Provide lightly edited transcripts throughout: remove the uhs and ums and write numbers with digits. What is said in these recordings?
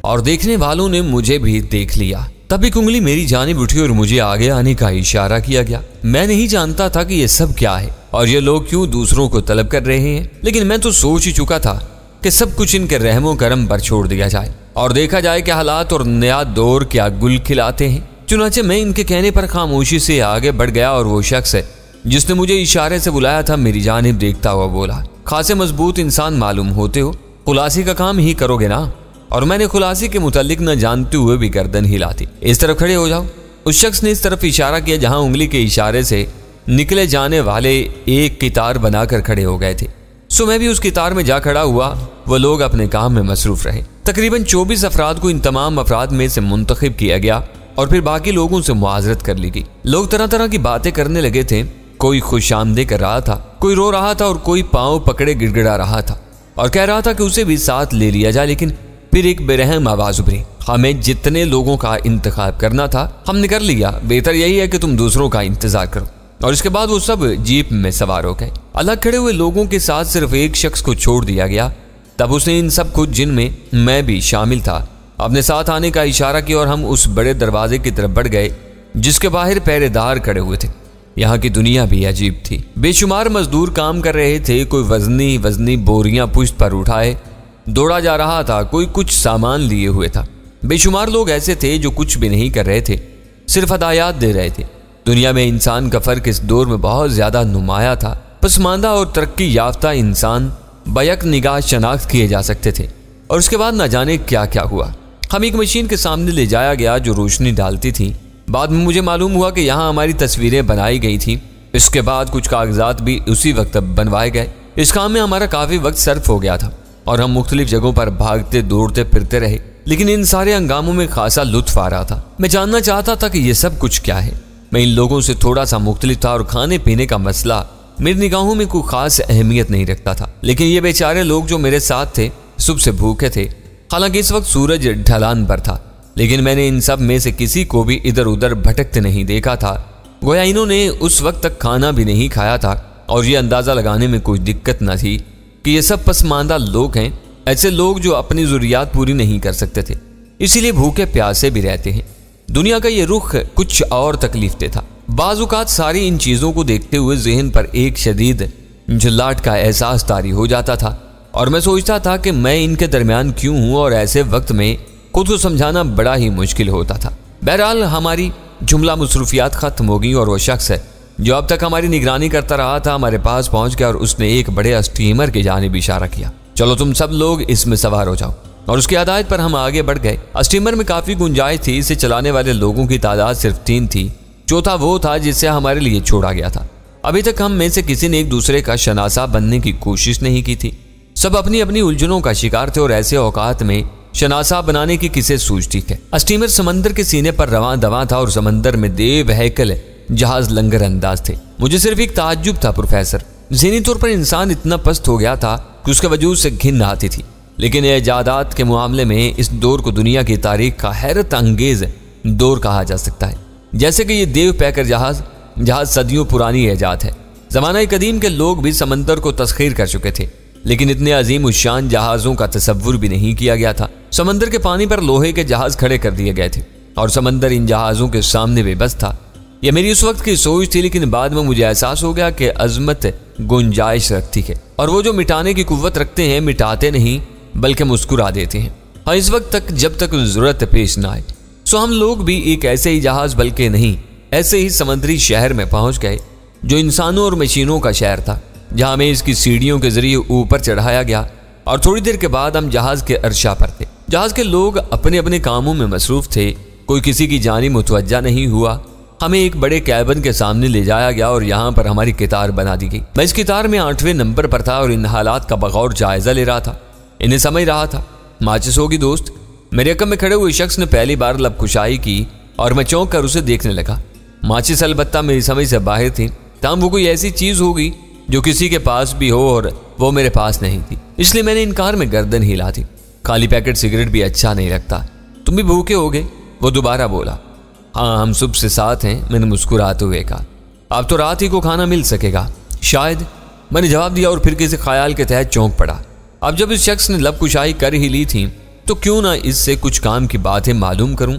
और देखने वालों ने मुझे भी देख लिया। तब एक उंगली मेरी जानिब उठी और मुझे आगे आने का इशारा किया गया। मैं नहीं जानता था कि ये सब क्या है और ये लोग क्यों दूसरों को तलब कर रहे हैं, लेकिन मैं तो सोच ही चुका था कि सब कुछ इनके रहमो करम पर छोड़ दिया जाए और देखा जाए कि हालात और नया दौर क्या गुल खिलाते हैं। चुनाचे मैं इनके कहने पर खामोशी से आगे बढ़ गया और वो शख्स जिसने मुझे इशारे से बुलाया था मेरी जानिब देखता हुआ बोला, खासे मजबूत इंसान मालूम होते हो, खुलासी का काम ही करोगे ना? और मैंने खुलासी के मुतालिक न जानते हुए भी गर्दन हिला दी। इस तरफ खड़े हो जाओ। उस शख्स ने इस तरफ इशारा किया जहां उंगली के इशारे से निकले जाने वाले एक कितार बनाकर खड़े हो गए थे। सो मैं भी उस कितार में जा खड़ा हुआ। वो लोग अपने काम में मसरूफ रहे। तकरीबन 24 अफराद को इन तमाम अफराद में से मुंतखब किया गया और फिर बाकी लोगों से मुआजरत कर ली गई। लोग तरह तरह की बातें करने लगे थे। कोई खुशामदीद कर रहा था, कोई रो रहा था और कोई पांव पकड़े गिड़गिड़ा रहा था और कह रहा था कि उसे भी साथ ले लिया जाए। लेकिन फिर एक बेरहम आवाज उभरी, हमें जितने लोगों का इंतखाब करना था हमने कर लिया, बेहतर यही है कि तुम दूसरों का इंतजार करो। और इसके बाद वो सब जीप में सवार हो गए। अलग खड़े हुए लोगों के साथ सिर्फ एक शख्स को छोड़ दिया गया। तब उसने इन सब को, जिनमें मैं भी शामिल था, अपने साथ आने का इशारा किया और हम उस बड़े दरवाजे की तरफ बढ़ गए जिसके बाहर पहरेदार खड़े हुए थे। यहाँ की दुनिया भी अजीब थी। बेशुमार मजदूर काम कर रहे थे। कोई वजनी वजनी बोरियां पुश्त पर उठाए दौड़ा जा रहा था, कोई कुछ सामान लिए हुए था। बेशुमार लोग ऐसे थे जो कुछ भी नहीं कर रहे थे, सिर्फ हदायत दे रहे थे। दुनिया में इंसान का फर्क इस दौर में बहुत ज्यादा नुमाया था। पसमानदा और तरक्की याफ्ता इंसान बैक निगाह शनाख्त किए जा सकते थे और उसके बाद न जाने क्या क्या हुआ। हम एक मशीन के सामने ले जाया गया जो रोशनी डालती थी। बाद में मुझे मालूम हुआ कि यहाँ हमारी तस्वीरें बनाई गई थी। इसके बाद कुछ कागजात भी उसी वक्त बनवाए गए। इस काम में हमारा काफी वक्त सर्फ हो गया था और हम मुख्तलिफ जगहों पर भागते दौड़ते फिरते रहे, लेकिन इन सारे हंगामों में खासा लुत्फ आ रहा था। मैं जानना चाहता था कि ये सब कुछ क्या है। मैं इन लोगों से थोड़ा सा मुख्तलिफ था और खाने पीने का मसला मेरी निगाहों में कोई खास अहमियत नहीं रखता था। लेकिन ये बेचारे लोग जो मेरे साथ थे सुबह से भूखे थे। हालांकि इस वक्त सूरज ढलान पर था, लेकिन मैंने इन सब में से किसी को भी इधर उधर भटकते नहीं देखा था। गोया इन्होंने उस वक्त तक खाना भी नहीं खाया था और ये अंदाजा लगाने में कोई दिक्कत न थी कि ये सब पसमानदा लोग हैं, ऐसे लोग जो अपनी जरूरियात पूरी नहीं कर सकते थे, इसीलिए भूखे प्यासे भी रहते हैं। दुनिया का ये रुख कुछ और तकलीफदेह था। बाज़-औक़ात सारी इन चीज़ों को देखते हुए जहन पर एक शदीद झुल्लाहट का एहसास तारी हो जाता था और मैं सोचता था कि मैं इनके दरमियान क्यों हूँ और ऐसे वक्त में खुद को समझाना बड़ा ही मुश्किल होता था। बहरहाल हमारी जुमला मसरूफियात खत्म हो गई और वो शख्स जो अब तक हमारी निगरानी करता रहा था हमारे पास पहुंच गया और उसने एक बड़े स्टीमर की जानिब इशारा किया, चलो तुम सब लोग इसमें सवार हो जाओ। और उसकी हिदायत पर हम आगे बढ़ गए। स्टीमर में काफी गुंजाइश थी। इसे चलाने वाले लोगों की तादाद सिर्फ 3 थी। चौथा वो था जिसे हमारे लिए छोड़ा गया था। अभी तक हम में से किसी ने एक दूसरे का शनासा बनने की कोशिश नहीं की थी। सब अपनी अपनी उलझनों का शिकार थे और ऐसे औकात में शनासा बनाने की किसे सूझती थे। स्टीमर समंदर के सीने पर रवां दवां था और समंदर में देव हैकल जहाज लंगर अंदाज थे। मुझे सिर्फ एक ताज्जुब था प्रोफेसर, ज़हनी तौर पर इंसान इतना पस्त हो गया था कि उसके वजूद से घिन आती थी। लेकिन इजादात के मामले में इस दौर को दुनिया की तारीख का हैरत अंगेज दौर कहा जा सकता है। जैसे कि ये देव पैकर जहाज सदियों पुरानी ईजाद है। ज़माना कदीम के लोग भी समंदर को तस्खीर कर चुके थे, लेकिन इतने अजीम उशान जहाज़ों का तसव्वुर भी नहीं किया गया था। समंदर के पानी पर लोहे के जहाज खड़े कर दिए गए थे और समंदर इन जहाज़ों के सामने बेबस था। यह मेरी उस वक्त की सोच थी, लेकिन बाद में मुझे एहसास हो गया कि अजमत गुंजाइश रखती है और वो जो मिटाने की कुव्वत रखते हैं मिटाते नहीं बल्कि मुस्कुरा देते हैं। हाँ, इस वक्त तक जब तक जरूरत पेश ना आए। सो हम लोग भी एक ऐसे ही जहाज बल्कि नहीं ऐसे ही समुद्री शहर में पहुंच गए जो इंसानों और मशीनों का शहर था, जहां हमें इसकी सीढ़ियों के जरिए ऊपर चढ़ाया गया और थोड़ी देर के बाद हम जहाज के अर्शा पर थे। जहाज के लोग अपने अपने कामों में मसरूफ थे, कोई किसी की जानिब मुतवज्जा नहीं हुआ। हमें एक बड़े कैबिन के सामने ले जाया गया और यहाँ पर हमारी कितार बना दी गई। मैं इस कितार में 8वें नंबर पर था और इन हालात का बगौर जायजा ले रहा था, इन्हें समझ रहा था। माचिस होगी दोस्त, मेरे अकब में खड़े हुए शख्स ने पहली बार लबकुशाई की और मैं चौंक कर उसे देखने लगा। माचिस अलबत्ता मेरी समझ से बाहर थी, ताम वो कोई ऐसी चीज होगी जो किसी के पास भी हो और वो मेरे पास नहीं थी, इसलिए मैंने इनकार में गर्दन हिला दी। खाली पैकेट सिगरेट भी अच्छा नहीं लगता, तुम भी भूखे होगे, वो दोबारा बोला। हाँ, हम सुबह से साथ हैं, मैंने मुस्कुराते हुए कहा। अब तो रात ही को खाना मिल सकेगा शायद, मैंने जवाब दिया और फिर किसी ख्याल के तहत चौंक पड़ा। अब जब इस शख्स ने लबकुशाई कर ही ली थी तो क्यों ना इससे कुछ काम की बातें मालूम करूं।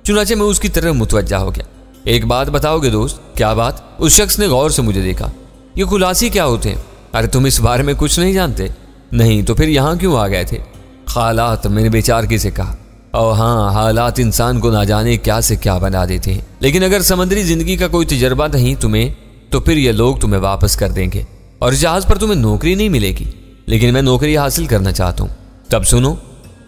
चुनाचे मैं उसकी तरफ मुतवज्जा हो गया। एक बात बताओगे दोस्त? क्या बात? उस शख्स ने गौर से मुझे देखा। ये खुलासी क्या होते हैं? अरे तुम इस बारे में कुछ नहीं जानते? नहीं तो फिर यहाँ क्यों आ गए थे? हालात, मैंने बेचारगी से कहा। और हाँ, हालात इंसान को ना जाने क्या से क्या बना देते हैं। लेकिन अगर समुद्री जिंदगी का कोई तजर्बा नहीं तुम्हें, तो फिर ये लोग तुम्हें वापस कर देंगे और जहाज पर तुम्हें नौकरी नहीं मिलेगी। लेकिन मैं नौकरी हासिल करना चाहता हूँ। तब सुनो,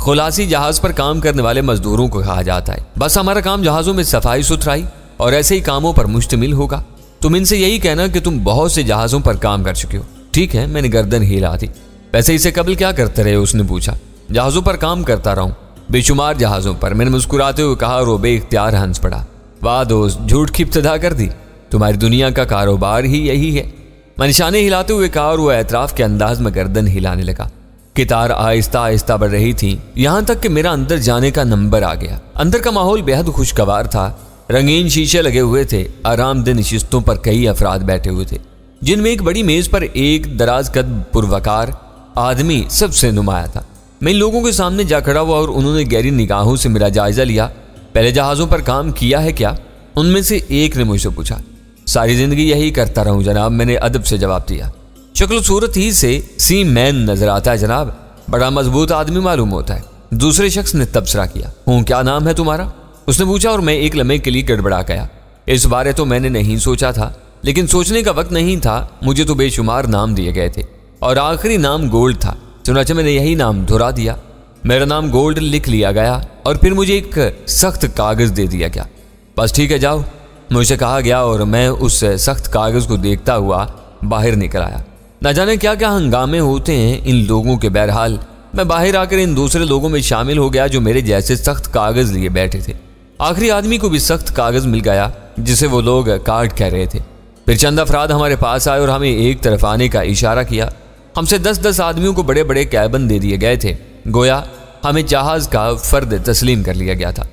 खुलासी जहाज पर काम करने वाले मजदूरों को कहा जाता है। बस हमारा काम जहाजों में सफाई सुथराई और ऐसे ही कामों पर मुश्तमिल होगा। तुम इनसे यही कहना कि तुम बहुत से जहाजों पर काम कर चुके हो। ठीक है, मैंने गर्दन हिला दी। वैसे इसे कबल क्या करते रहे? उसने पूछा। जहाजों पर काम करता रहा हूं, बेशुमार जहाजों पर, मैंने मुस्कुराते हुए कहा और वो बेइख्तियार हंस पड़ा। वाह दोस्त, झूठ की इब्तिदा कर दी। तुम्हारी दुनिया का कारोबार ही यही है। मैं निशाने हिलाते हुए कहा और वो एतराफ के अंदाज में गर्दन हिलाने लगा। कितार आहिस्ता आहिस्ता बढ़ रही थी, यहां तक कि मेरा अंदर जाने का नंबर आ गया। अंदर का माहौल बेहद खुशगवार था। रंगीन शीशे लगे हुए थे। आरामदेह नशिस्तों पर कई अफराद बैठे हुए थे, जिनमें एक बड़ी मेज पर एक दराज कद पुरवकार आदमी सबसे नुमाया था। मैं इन लोगों के सामने जा खड़ा हुआ और उन्होंने गहरी निगाहों से मेरा जायजा लिया। पहले जहाजों पर काम किया है क्या? उनमें से एक ने मुझसे पूछा। सारी जिंदगी यही करता रहूं जनाब, मैंने अदब से जवाब दिया। शक्ल सूरत ही से सी मैन नजर आता है जनाब, बड़ा मजबूत आदमी मालूम होता है। दूसरे शख्स ने तबसरा किया। हूँ, क्या नाम है तुम्हारा? उसने पूछा और मैं एक लम्हे के लिए गड़बड़ा गया। इस बारे तो मैंने नहीं सोचा था, लेकिन सोचने का वक्त नहीं था। मुझे तो बेशुमार नाम दिए गए थे और आखिरी नाम गोल्ड था। चुनाचे मैंने यही नाम दोहरा दिया। मेरा नाम गोल्ड लिख लिया गया और फिर मुझे एक सख्त कागज दे दिया गया। बस ठीक है, जाओ, मुझे कहा गया और मैं उस सख्त कागज को देखता हुआ बाहर निकल आया। न जाने क्या क्या हंगामे होते हैं इन लोगों के। बहरहाल मैं बाहर आकर इन दूसरे लोगों में शामिल हो गया जो मेरे जैसे सख्त कागज लिए बैठे थे। आखिरी आदमी को भी सख्त कागज मिल गया जिसे वो लोग कार्ड कह रहे थे। फिर चंद अफराद हमारे पास आए और हमें एक तरफ आने का इशारा किया। हमसे 10-10 आदमियों को बड़े बड़े कैबिन दे दिए गए थे। गोया हमें जहाज का फर्द तस्लीम कर लिया गया था।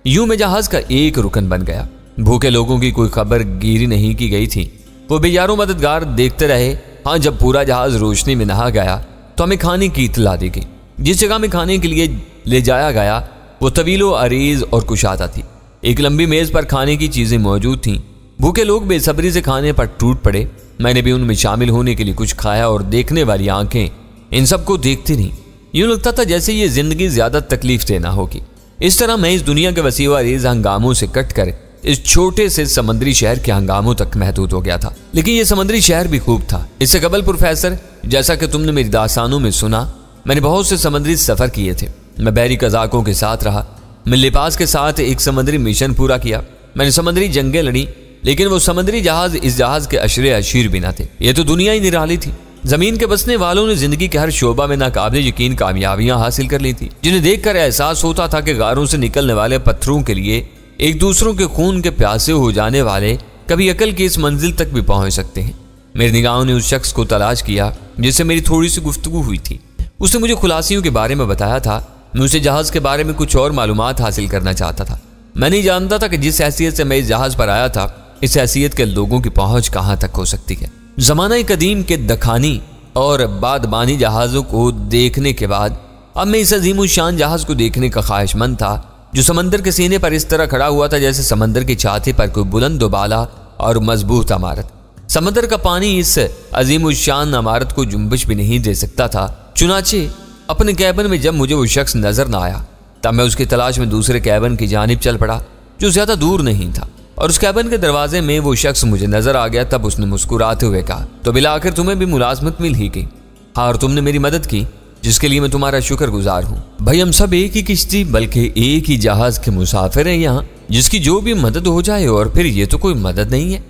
यूं मैं जहाज का एक रुकन बन गया। भूखे लोगों की कोई खबर गिरी नहीं की गई थी। वो बेयारों मददगार देखते रहे। हाँ, जब पूरा जहाज रोशनी में नहा गया तो हमें खाने की इत्तला दी गई। जिस जगह में खाने के लिए ले जाया गया वो तवीलो अरीज और कुशादा थी। एक लंबी मेज पर खाने की चीजें मौजूद थीं। भूखे लोग बेसब्री से खाने पर टूट पड़े। मैंने भी उनमें शामिल होने के लिए कुछ खाया और देखने वाली आंखें इन सबको देखती रहीं। यूं लगता था जैसे ये जिंदगी ज्यादा तकलीफ देना होगी। इस तरह मैं इस दुनिया के वसीवा अरीज हंगामों से कटकर इस छोटे से समुद्री शहर के हंगामों तक महदूद हो गया था। लेकिन ये समुद्री शहर भी खूब था। इससे कबल प्रोफेसर, जैसा कि तुमने मेरी दास्तानों में सुना, मैंने बहुत से समुद्री सफर किए थे। मैं बहरी कज़ाकों के साथ रहा। मैं लिबास के साथ एक समुद्री मिशन पूरा किया। मैंने समुद्री जंगें लड़ी, लेकिन वो समुद्री जहाज इस जहाज के अशरे अशीर भी न थे। ये तो दुनिया ही निराली थी। जमीन के बसने वालों ने जिंदगी के हर शोबा में नाकाबिले यकीन कामयाबियां हासिल कर ली थी, जिन्हें देखकर एहसास होता था कि गारों से निकलने वाले पत्थरों के लिए एक दूसरों के खून के प्यासे हो जाने वाले कभी अकल की इस मंजिल तक भी पहुंच सकते हैं। मेरी निगाहों ने उस शख्स को तलाश किया जिससे मेरी थोड़ी सी गुफ्तगू हुई थी। उसने मुझे खुलासियों के बारे में बताया था। मैं उसे जहाज के बारे में कुछ और मालूमात हासिल करना चाहता था। मैं नहीं जानता था कि जिस हैसियत से मैं इस जहाज पर आया था, इस हैसियत के लोगों की पहुंच कहां तक हो सकती है। जमाना कदीम के दखानी और बादबानी जहाजों को देखने के बाद अब मैं इस अजीम शान जहाज को देखने का ख्वाहिशमंद था, जो समंदर के सीने पर इस तरह खड़ा हुआ था जैसे समंदर की छाती पर कोई बुलंद बाला और मजबूत इमारत। समंदर का पानी इस अजीम शान इमारत को जुम्बिश भी नहीं दे सकता था। चुनाचे अपने कैबिन में जब मुझे वो शख्स नजर न आया, तब मैं उसकी तलाश में दूसरे कैबिन की जानिब चल पड़ा जो ज्यादा दूर नहीं था, और उस कैबिन के दरवाजे में वो शख्स मुझे नजर आ गया। तब उसने मुस्कुराते हुए कहा, तो बिला आखिर तुम्हें भी मुलाजमत मिल ही गई। हाँ, और तुमने मेरी मदद की, जिसके लिए मैं तुम्हारा शुक्रगुजार हूँ। भाई, हम सब एक ही किश्ती बल्कि एक ही जहाज के मुसाफिर हैं यहाँ, जिसकी जो भी मदद हो जाए। और फिर ये तो कोई मदद नहीं है।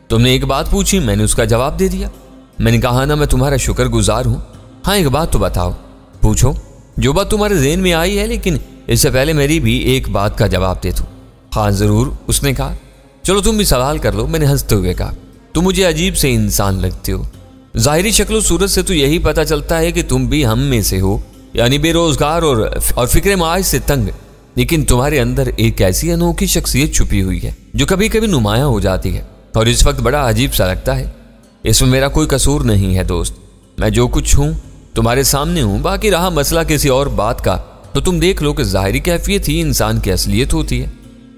तुमने एक बात पूछी, मैंने उसका जवाब दे दिया। मैंने कहा ना, मैं तुम्हारा शुक्रगुजार हूँ। हाँ, एक बात तो बताओ। पूछो, जो बात तुम्हारे ज़हन में आई है, लेकिन इससे पहले मेरी भी एक बात का जवाब दे दो। हाँ जरूर, उसने कहा। चलो तुम भी सवाल कर लो, मैंने हंसते हुए कहा। तुम मुझे अजीब से इंसान लगते हो। जाहिरी शक्ल सूरत से तो यही पता चलता है कि तुम भी हम में से हो, यानी बेरोजगार और फिक्र माश से तंग। लेकिन तुम्हारे अंदर एक ऐसी अनोखी शख्सियत छुपी हुई है जो कभी कभी नुमाया हो जाती है, और इस वक्त बड़ा अजीब सा लगता है। इसमें मेरा कोई कसूर नहीं है दोस्त। मैं जो कुछ हूँ तुम्हारे सामने हूँ। बाकी रहा मसला किसी और बात का, तो तुम देख लो कि ज़ाहिरी कैफियत ही इंसान की असलियत होती है।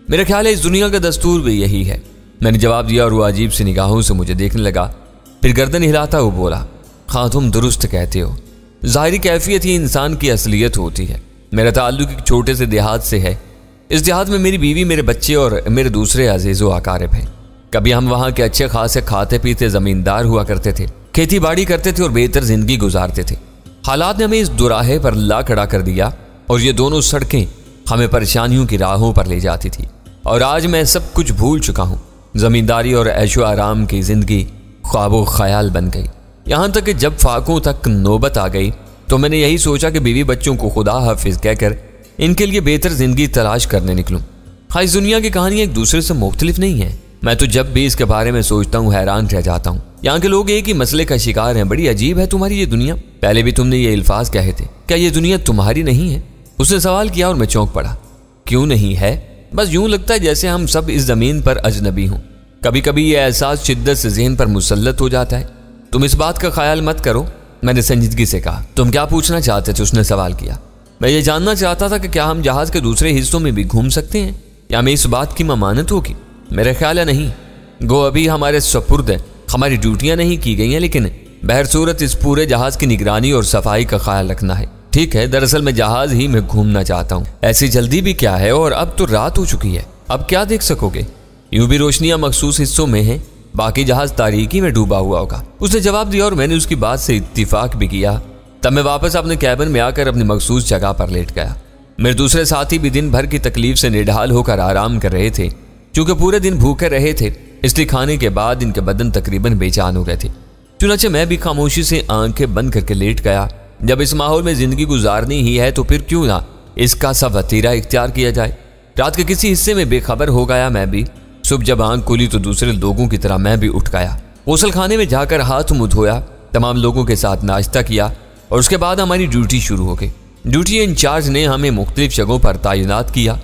मेरा ख्याल है इस दुनिया का दस्तूर भी यही है। मैंने जवाब दिया और वो अजीब सी निगाहों से मुझे देखने लगा। फिर गर्दन हिलाता हुआ बोला, हाँ तुम दुरुस्त कहते हो, ज़ाहिरी कैफियत ही इंसान की असलियत होती है। मेरा ताल्लुक एक छोटे से देहात से है। इस देहात में मेरी बीवी, मेरे बच्चे और मेरे दूसरे अजीज़ व अकारिब हैं। कभी हम वहाँ के अच्छे खासे खाते पीते ज़मींदार हुआ करते थे, खेती बाड़ी करते थे और बेहतर जिंदगी गुजारते थे। हालात ने हमें इस दुराहे पर ला खड़ा कर दिया और ये दोनों सड़कें हमें परेशानियों की राहों पर ले जाती थी। और आज मैं सब कुछ भूल चुका हूँ। ज़मींदारी और ऐशो आराम की जिंदगी ख्वाबो ख्याल बन गई। यहाँ तक कि जब फाकों तक नौबत आ गई तो मैंने यही सोचा कि बीवी बच्चों को खुदा हाफिज कहकर इनके लिए बेहतर जिंदगी तलाश करने निकलूं। हाँ, इस दुनिया की कहानी एक दूसरे से मुख्तलिफ नहीं है। मैं तो जब भी इसके बारे में सोचता हूँ हैरान रह जाता हूँ। यहाँ के लोग एक ही मसले का शिकार हैं। बड़ी अजीब है तुम्हारी ये दुनिया। पहले भी तुमने ये अल्फाज कहे थे, क्या ये दुनिया तुम्हारी नहीं है? उसने सवाल किया और मैं चौंक पड़ा। क्यों नहीं है? बस यूं लगता है जैसे हम सब इस जमीन पर अजनबी हों। कभी कभी ये एहसास शिद्दत से ज़हन पर मुसल्लत हो जाता है। तुम इस बात का ख्याल मत करो, मैंने संजीदगी से कहा। तुम क्या पूछना चाहते थे? उसने सवाल किया। मैं ये जानना चाहता था कि क्या हम जहाज के दूसरे हिस्सों में भी घूम सकते हैं या हमें इस बात की ममानत होगी? मेरा ख्याल है नहीं। गो अभी हमारे सपुर्द हमारी ड्यूटियां नहीं की गई हैं, लेकिन बहर सूरत इस पूरे जहाज की निगरानी और सफाई का ख्याल रखना है। ठीक है, दरअसल मैं जहाज ही में घूमना चाहता हूँ। ऐसी जल्दी भी क्या है? और अब तो रात हो चुकी है, अब क्या देख सकोगे? यूं भी रोशनियां मखसूस हिस्सों में हैं, बाकी जहाज तारीकी में डूबा हुआ होगा। उसने जवाब दिया और मैंने उसकी बात से इत्तिफाक भी किया। तब मैं वापस अपने कैबिन में आकर अपनी मखसूस जगह पर लेट गया। मेरे दूसरे साथी भी दिन भर की तकलीफ से निढाल होकर आराम कर रहे थे। चूंकि पूरे दिन भूखे रहे थे, इसलिए खाने के बाद इनके बदन तकरीबन बेजान हो गए थे। चुनाचे मैं भी खामोशी से आंखें बंद करके लेट गया। जब इस माहौल में जिंदगी गुजारनी ही है तो फिर क्यों ना इसका सा वतीरा इख्तियार किया जाए। रात के किसी हिस्से में बेखबर हो गया मैं भी। सुबह जब आंख खुली तो दूसरे लोगों की तरह मैं भी उठ गया। गौसल खाने में जाकर हाथ मुंह धोया, तमाम लोगों के साथ नाश्ता किया और उसके बाद हमारी ड्यूटी शुरू हो गई। ड्यूटी इंचार्ज ने हमें मुख्तलिफ जगहों पर तैनात किया।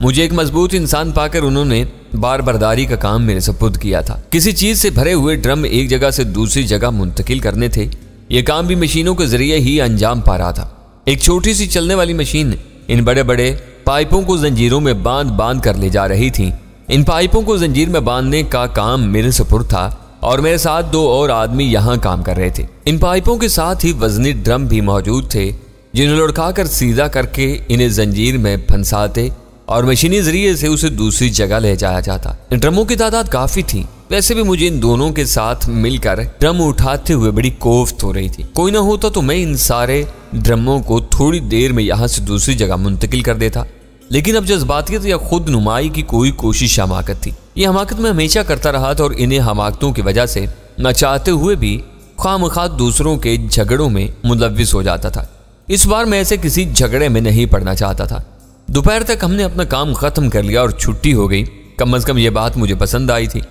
मुझे एक मजबूत इंसान पाकर उन्होंने बार बर्दारी का काम मेरे सुपुर्द किया था। किसी चीज से भरे हुए ड्रम एक जगह से दूसरी जगह मुंतकिल करने थे। यह काम भी मशीनों के जरिए ही अंजाम पा रहा था। एक छोटी सी चलने वाली मशीन इन बड़े बड़े पाइपों को जंजीरों में बांध बांध कर ले जा रही थी। इन पाइपों को जंजीर में बांधने का काम मेरे सुपुर्द था और मेरे साथ दो और आदमी यहाँ काम कर रहे थे। इन पाइपों के साथ ही वजनी ड्रम भी मौजूद थे, जिन्हें लुढ़का कर सीधा करके इन्हें जंजीर में फंसाते और मशीनी जरिए से उसे दूसरी जगह ले जाया जाता। ड्रमों की तादाद काफी थी। वैसे भी मुझे इन दोनों के साथ मिलकर ड्रम उठाते हुए बड़ी कोफ्त हो रही थी। कोई ना होता तो मैं इन सारे ड्रमों को थोड़ी देर में यहाँ से दूसरी जगह मुंतकिल कर देता, लेकिन अब जज्बातियत या खुद नुमाई की कोई कोशिश हमाकत थी। ये हमाकत मैं हमेशा करता रहा था और इन्हें हमाकतों की वजह से न चाहते हुए भी खामखा दूसरों के झगड़ों में मुलव्विस हो जाता था। इस बार मैं ऐसे किसी झगड़े में नहीं पड़ना चाहता था। दोपहर तक हमने अपना काम खत्म कर लिया और छुट्टी हो गई। कम से कम ये बात मुझे पसंद आई थी।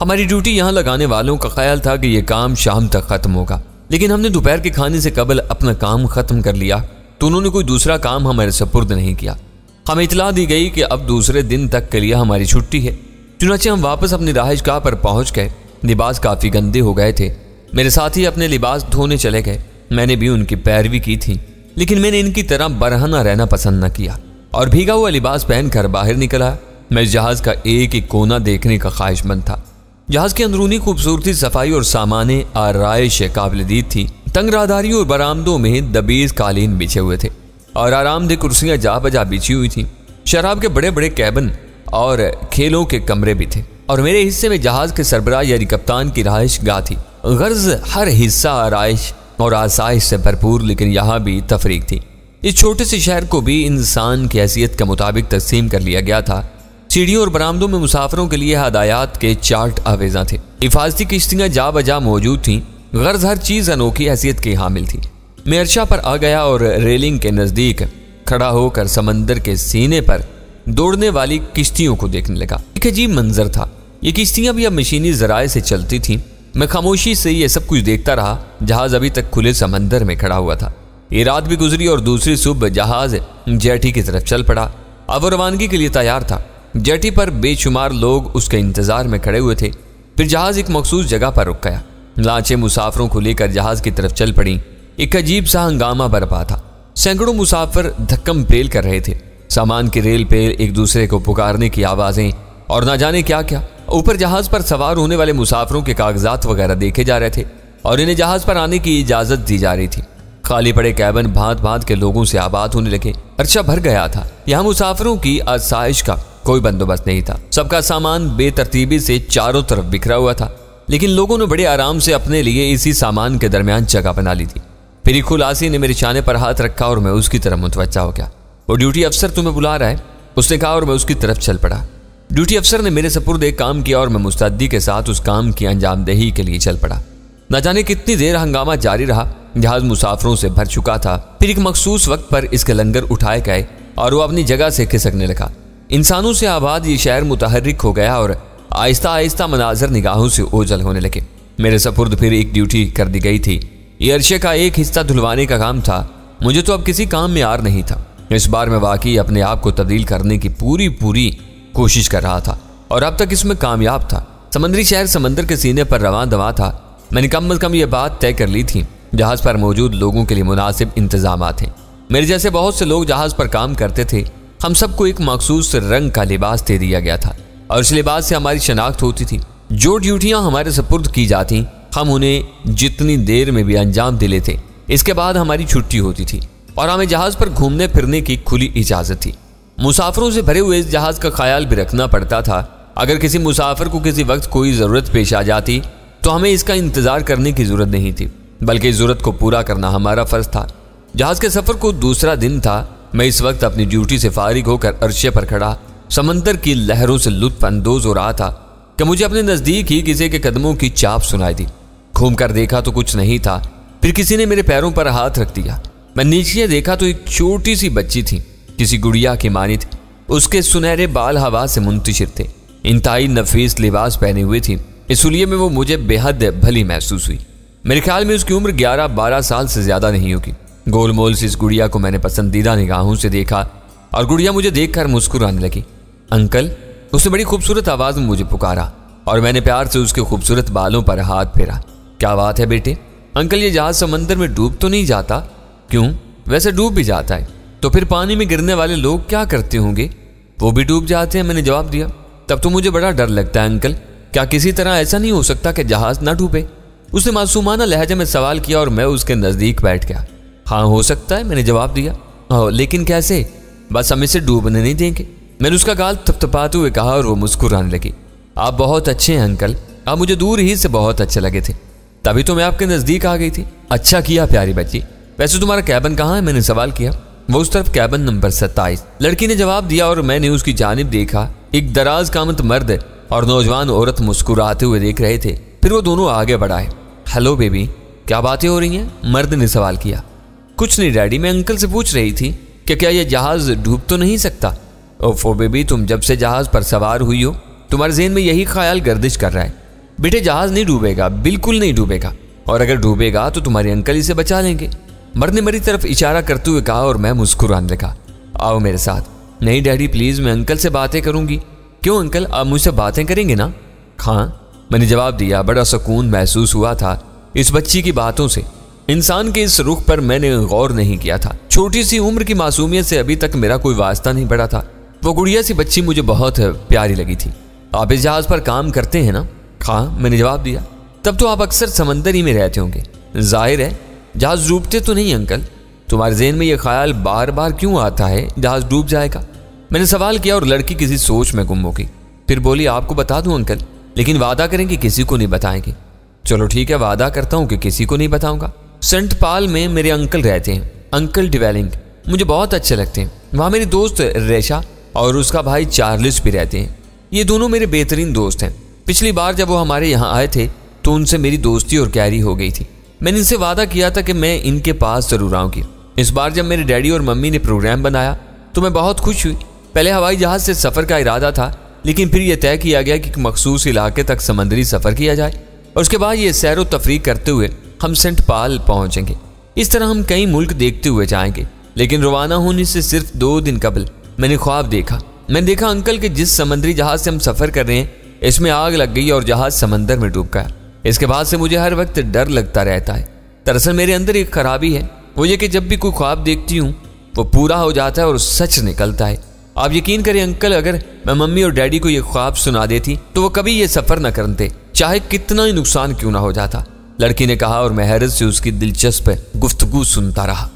हमारी ड्यूटी यहाँ लगाने वालों का ख्याल था कि यह काम शाम तक खत्म होगा, लेकिन हमने दोपहर के खाने से कबल अपना काम खत्म कर लिया तो उन्होंने कोई दूसरा काम हमारे सुपुर्द नहीं किया। हमें इतला दी गई कि अब दूसरे दिन तक के लिए हमारी छुट्टी है। चुनाचे हम वापस अपनी रहायशगाह पर पहुंच गए। लिबास काफ़ी गंदे हो गए थे। मेरे साथी अपने लिबास धोने चले गए। मैंने भी उनकी पैरवी की थी, लेकिन मैंने इनकी तरह बरहना रहना पसंद न किया और भीगा हुआ लिबास पहनकर बाहर निकला। मैं जहाज का एक एक कोना देखने का ख्वाहिशमंद था। जहाज की अंदरूनी खूबसूरती, सफाई और सामाने आराइश काबिल दीद थी। तंग राहदारियों और बरामदों में दबीज कालीन बिछे हुए थे और आरामदेह कुर्सियां जा बजा बिछी हुई थी। शराब के बड़े बड़े कैबिन और खेलों के कमरे भी थे और मेरे हिस्से में जहाज के सरबराह यानी कप्तान की रहायश गाह थी। गर्ज हर हिस्सा आराइश और आसाइश से भरपूर, लेकिन यहाँ भी तफरीक थी। इस छोटे से शहर को भी इंसान की हैसियत के मुताबिक तकसीम कर लिया गया था। सीढ़ियों और बरामदों में मुसाफिरों के लिए हदायत के चार्ट आवेजा थे। हिफाजती किश्तियां जा बजा मौजूद थीं। गर्ज हर चीज अनोखी हैसियत की हामिल थी। मैं अर्शा पर आ गया और रेलिंग के नजदीक खड़ा होकर समंदर के सीने पर दौड़ने वाली किश्तियों को देखने लगा। एक अजीब मंजर था। ये किश्तियां भी अब मशीनी जराए से चलती थीं। मैं खामोशी से ये सब कुछ देखता रहा। जहाज अभी तक खुले समंदर में खड़ा हुआ था। ये रात भी गुजरी और दूसरी सुबह जहाज जेटी की तरफ चल पड़ा। अब वो रवानगी के लिए तैयार था। जेटी पर बेशुमार लोग उसके इंतजार में खड़े हुए थे। फिर जहाज एक मखसूस जगह पर रुक गया। लाशें मुसाफिरों को लेकर जहाज की तरफ चल पड़ी। एक अजीब सा हंगामा बरपा था। सैकड़ों मुसाफिर धक्कम पेल कर रहे थे। सामान की रेल पे एक दूसरे को पुकारने की आवाजें और ना जाने क्या क्या। ऊपर जहाज पर सवार होने वाले मुसाफिरों के कागजात वगैरह देखे जा रहे थे और इन्हें जहाज पर आने की इजाजत दी जा रही थी। खाली पड़े कैबिन भांत भांत के लोगों से आबाद होने लगे। अर्चा भर गया था। यहाँ मुसाफिरों की आसाइश का कोई बंदोबस्त नहीं था। सबका सामान बेतरतीबी से चारों तरफ बिखरा हुआ था, लेकिन लोगों ने बड़े आराम से अपने लिए इसी सामान के दरमियान जगह बना ली थी। फिर एक खुलासी ने मेरे चाने पर हाथ रखा और मैं उसकी तरफ मुतवज्जा हो गया। वो ड्यूटी अफसर तुम्हें बुला रहा है, उसने कहा और मैं उसकी तरफ चल पड़ा। ड्यूटी अफसर ने मेरे सपुर्द एक काम किया और मैं मुस्तैदी के साथ उस काम की अंजामदही के लिए चल पड़ा। न जाने कितनी देर हंगामा जारी रहा। जहाज मुसाफिरों से भर चुका था। फिर एक मखसूस वक्त पर इसके लंगर उठाए गए और वो अपनी जगह से खिसकने लगा। इंसानों से आबाद ये शहर मुतहर्रिक हो गया और आहिस्ता आहिस्ता मनाजर निगाहों से ओझल होने लगे। मेरे सपुर्द फिर एक ड्यूटी कर दी गई थी। ये अर्शे का एक हिस्सा धुलवाने का काम था। मुझे तो अब किसी काम में यार नहीं था। इस बार मैं वाकई अपने आप को तब्दील करने की पूरी कोशिश कर रहा था और अब तक इसमें कामयाब था। समंदरी शहर समंदर के सीने पर रवां दवा था। मैंने कम अज कम ये बात तय कर ली थी, जहाज पर मौजूद लोगों के लिए मुनासिब इंतजाम थे। मेरे जैसे बहुत से लोग जहाज पर काम करते थे। हम सबको एक मखसूस रंग का लिबास दे दिया गया था और इस लिबास से हमारी शनाख्त होती थी। जो ड्यूटियां हमारे सपुर्द की जाती, हम उन्हें जितनी देर में भी अंजाम दे लेते, इसके बाद हमारी छुट्टी होती थी और हमें जहाज पर घूमने फिरने की खुली इजाजत थी। मुसाफिरों से भरे हुए इस जहाज का ख्याल भी रखना पड़ता था। अगर किसी मुसाफिर को किसी वक्त कोई ज़रूरत पेश आ जाती तो हमें इसका इंतज़ार करने की ज़रूरत नहीं थी, बल्कि इस ज़रूरत को पूरा करना हमारा फ़र्ज था। जहाज के सफ़र को दूसरा दिन था। मैं इस वक्त अपनी ड्यूटी से फारिग होकर अर्शे पर खड़ा समंदर की लहरों से लुत्फ अंदोज हो रहा था कि मुझे अपने नज़दीक ही किसी के कदमों की चाप सुनाई दी। घूम कर देखा तो कुछ नहीं था। फिर किसी ने मेरे पैरों पर हाथ रख दिया। मैं नीचे देखा तो एक छोटी सी बच्ची थी, किसी गुड़िया की मानी थी। उसके सुनहरे बाल हवा से मुंतशिर थे। इंतहाई नफीस लिबास पहने हुए थी। इस हुलिये में वो मुझे बेहद भली महसूस हुई। मेरे ख्याल में उसकी उम्र 11-12 साल से ज्यादा नहीं होगी। गोलमोल से इस गुड़िया को मैंने पसंदीदा निगाहों से देखा और गुड़िया मुझे देखकर मुस्कुराने लगी। अंकल, उसने बड़ी खूबसूरत आवाज में मुझे पुकारा और मैंने प्यार से उसके खूबसूरत बालों पर हाथ फेरा। क्या बात है बेटे? अंकल, ये जहाज समंदर में डूब तो नहीं जाता? क्यों? वैसे डूब भी जाता है। तो फिर पानी में गिरने वाले लोग क्या करते होंगे? वो भी डूब जाते हैं, मैंने जवाब दिया। तब तो मुझे बड़ा डर लगता है अंकल। क्या किसी तरह ऐसा नहीं हो सकता कि जहाज ना डूबे? उसने मासूमाना लहजे में सवाल किया और मैं उसके नजदीक बैठ गया। हाँ, हो सकता है, मैंने जवाब दिया। लेकिन कैसे? बस हम इसे डूबने नहीं देंगे, मैंने उसका गाल थपथपाते हुए कहा और वो मुस्कुराने लगी। आप बहुत अच्छे हैं अंकल, आप मुझे दूर ही से बहुत अच्छे लगे थे, तभी तो मैं आपके नजदीक आ गई थी। अच्छा किया प्यारी बच्ची। वैसे तुम्हारा कैबिन कहाँ है? मैंने सवाल किया। वो उस तरफ कैबिन नंबर 27, लड़की ने जवाब दिया और मैंने उसकी जानिब देखा। एक दराज कामत मर्द और नौजवान औरत मुस्कुराते हुए देख रहे थे। फिर वो दोनों आगे बढ़ाए। हेलो बेबी, क्या बातें हो रही हैं? मर्द ने सवाल किया। कुछ नहीं डैडी, मैं अंकल से पूछ रही थी कि क्या यह जहाज डूब तो नहीं सकता। ओफो बेबी, तुम जब से जहाज पर सवार हुई हो तुम्हारे ज़हन में यही ख्याल गर्दिश कर रहा है। बेटे, जहाज नहीं डूबेगा, बिल्कुल नहीं डूबेगा, और अगर डूबेगा तो तुम्हारे अंकल इसे बचा लेंगे। मर्द ने मेरी तरफ इशारा करते हुए कहा और मैं मुस्कुराने लगा। आओ मेरे साथ। नहीं डैडी प्लीज, मैं अंकल से बातें करूंगी। क्यों अंकल, आप मुझसे बातें करेंगे ना? हाँ, मैंने जवाब दिया। बड़ा सुकून महसूस हुआ था इस बच्ची की बातों से। इंसान के इस रुख पर मैंने गौर नहीं किया था। छोटी सी उम्र की मासूमियत से अभी तक मेरा कोई वास्ता नहीं पड़ा था। वो गुड़िया सी बच्ची मुझे बहुत प्यारी लगी थी। आप इस जहाज पर काम करते हैं ना? हाँ, मैंने जवाब दिया। तब तो आप अक्सर समंदर ही में रहते होंगे। जाहिर है जहाज डूबते तो नहीं अंकल। तुम्हारे ज़हन में यह ख्याल बार बार क्यों आता है जहाज डूब जाएगा? मैंने सवाल किया और लड़की किसी सोच में गुम हो गई। फिर बोली, आपको बता दूं अंकल, लेकिन वादा करें कि किसी को नहीं बताएंगे। चलो ठीक है, वादा करता हूँ कि किसी को नहीं बताऊंगा। सेंट पाल में मेरे अंकल रहते हैं, अंकल डिवेलिंग। मुझे बहुत अच्छे लगते हैं। वहाँ मेरी दोस्त रेशा और उसका भाई चार्ल्स भी रहते हैं। ये दोनों मेरे बेहतरीन दोस्त हैं। पिछली बार जब वो हमारे यहाँ आए थे तो उनसे मेरी दोस्ती और गहरी हो गई थी। मैंने इनसे वादा किया था कि मैं इनके पास जरूर आऊंगी। इस बार जब मेरे डैडी और मम्मी ने प्रोग्राम बनाया तो मैं बहुत खुश हुई। पहले हवाई जहाज से सफ़र का इरादा था, लेकिन फिर यह तय किया गया कि मखसूस इलाके तक समंदरी सफ़र किया जाए और उसके बाद ये सैर व तफरीह करते हुए हम सेंट पाल पहुँचेंगे। इस तरह हम कई मुल्क देखते हुए जाएंगे। लेकिन रवाना होने से सिर्फ 2 दिन कबल मैंने ख्वाब देखा। मैंने देखा अंकल के जिस समंदरी जहाज से हम सफ़र कर रहे हैं इसमें आग लग गई और जहाज समंदर में डूब गया। इसके बाद से मुझे हर वक्त डर लगता रहता है। दरअसल मेरे अंदर एक खराबी है, वो ये कि जब भी कोई ख्वाब देखती हूँ वो पूरा हो जाता है और सच निकलता है। आप यकीन करें अंकल, अगर मैं मम्मी और डैडी को ये ख्वाब सुना देती तो वो कभी ये सफ़र न करते, चाहे कितना ही नुकसान क्यों ना हो जाता। लड़की ने कहा और मैं हैरत से उसकी दिलचस्प गुफ्तगू सुनता रहा।